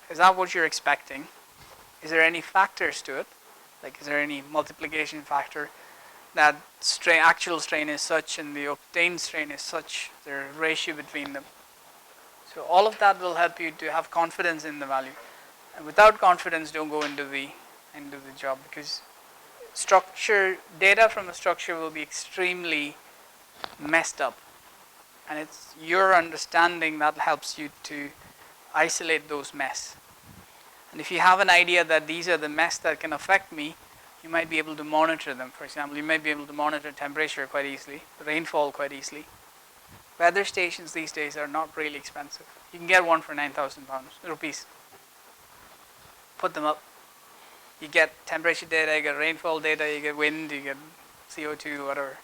is that what you're expecting? Is there any factors to it? Like, is there any multiplication factor that actual strain is such and the obtained strain is such, the ratio between them? So all of that will help you to have confidence in the value. And without confidence, don't go into the job, because data from a structure will be extremely messed up, and it's your understanding that helps you to isolate those mess. And if you have an idea that these are the mess that can affect me, you might be able to monitor them. For example, you might be able to monitor temperature quite easily, rainfall quite easily. Weather stations these days are not really expensive. You can get one for 9,000 rupees. Put them up. You get temperature data, you get rainfall data, you get wind, you get CO2, whatever.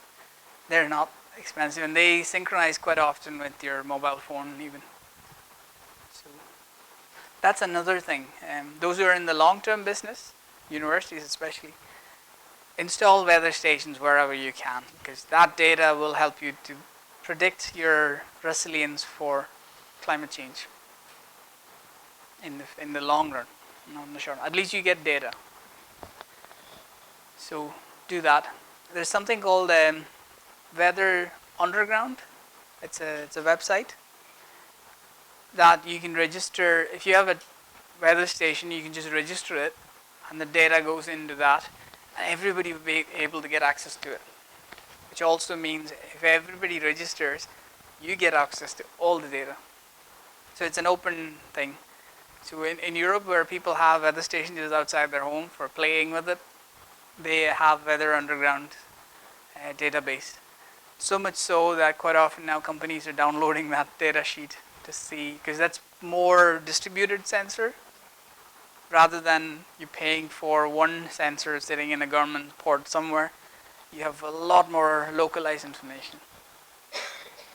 They're not expensive, and they synchronize quite often with your mobile phone even. So that's another thing. Those who are in the long-term business, universities especially, install weather stations wherever you can, because that data will help you to predict your resilience for climate change in the long run, not in the short run. At least you get data. So do that. There's something called Weather Underground. It's a website that you can register. If you have a weather station, you can just register it, and the data goes into that, and everybody will be able to get access to it. Which also means if everybody registers, you get access to all the data. So it's an open thing. So in Europe, where people have weather stations just outside their home for playing with it, they have Weather Underground database. So much so that quite often now companies are downloading that data sheet to see, because that's more distributed sensor rather than you paying for one sensor sitting in a government port somewhere. You have a lot more localized information.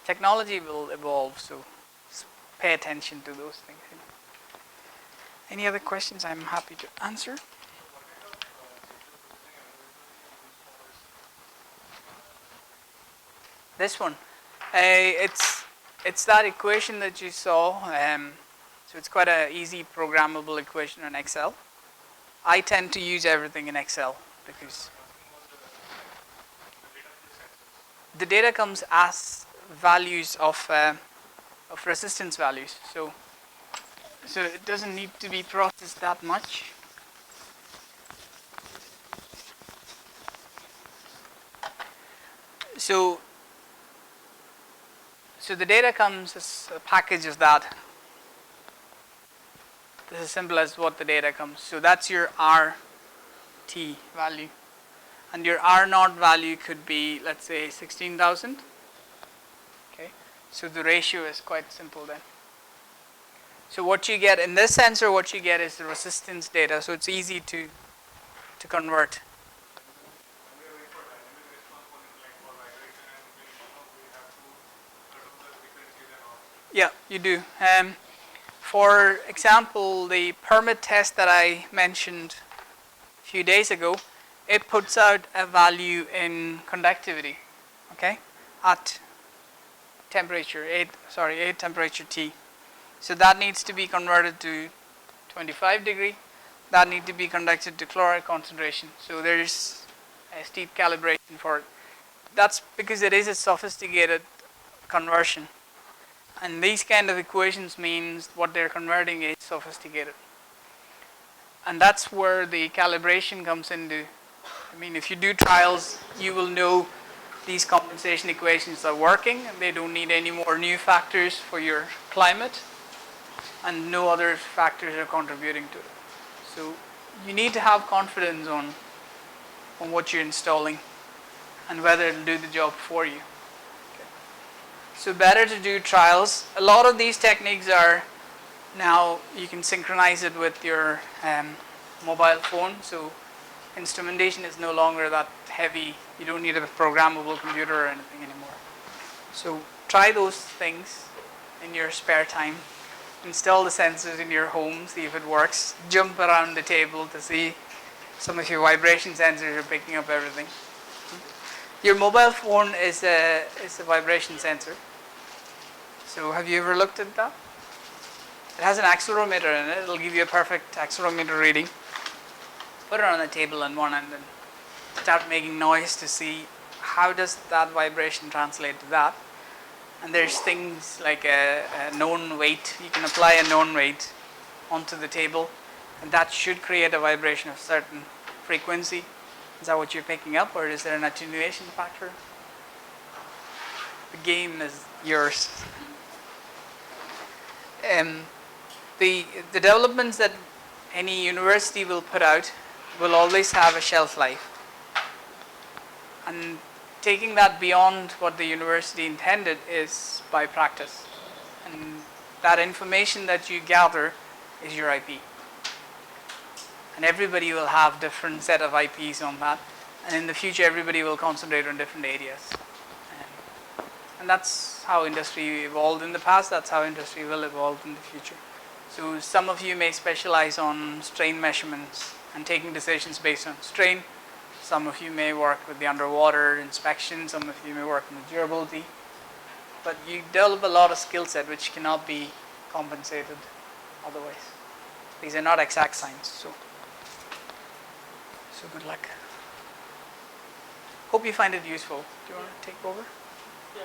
Technology will evolve, so pay attention to those things. Any other questions? I'm happy to answer. This one, it's that equation that you saw. So it's quite an easy programmable equation in Excel. I tend to use everything in Excel because the data comes as values of resistance values. So it doesn't need to be processed that much. So the data comes as a package of that. This is as simple as what the data comes. So that's your RT value. And your R naught value could be, let's say, 16,000. Okay. So the ratio is quite simple then. So what you get in this sensor, what you get is the resistance data. So it's easy to convert. Yeah, you do. For example, the permit test that I mentioned a few days ago, it puts out a value in conductivity, okay, at temperature, 8 temperature T. So that needs to be converted to 25 degree. That needs to be conducted to chloride concentration. So there is a steep calibration for it. That's because it is a sophisticated conversion. And these kind of equations means what they're converting is sophisticated. And that's where the calibration comes into. I mean, if you do trials, you will know these compensation equations are working and they don't need any more new factors for your climate, and no other factors are contributing to it. So you need to have confidence on what you're installing and whether it'll do the job for you. So better to do trials. A lot of these techniques are now you can synchronize it with your mobile phone. So instrumentation is no longer that heavy. You don't need a programmable computer or anything anymore. So try those things in your spare time. Install the sensors in your home, see if it works. Jump around the table to see some of your vibration sensors are picking up everything. Your mobile phone is a vibration sensor. So have you ever looked at that? It has an accelerometer in it. It'll give you a perfect accelerometer reading. Put it on a table on one end and start making noise to see how does that vibration translate to that. And there's things like a known weight. You can apply a known weight onto the table, and that should create a vibration of certain frequency. Is that what you're picking up, or is there an attenuation factor? The game is yours. The developments that any university will put out will always have a shelf life. And taking that beyond what the university intended is by practice. And that information that you gather is your IP. And everybody will have different set of IPs on that. And in the future, everybody will concentrate on different areas. And that's how industry evolved in the past. That's how industry will evolve in the future. So some of you may specialize on strain measurements and taking decisions based on strain. Some of you may work with the underwater inspection. Some of you may work on the durability. But you develop a lot of skill set which cannot be compensated otherwise. These are not exact science. So good luck. Hope you find it useful. Do you want to take over? Yeah.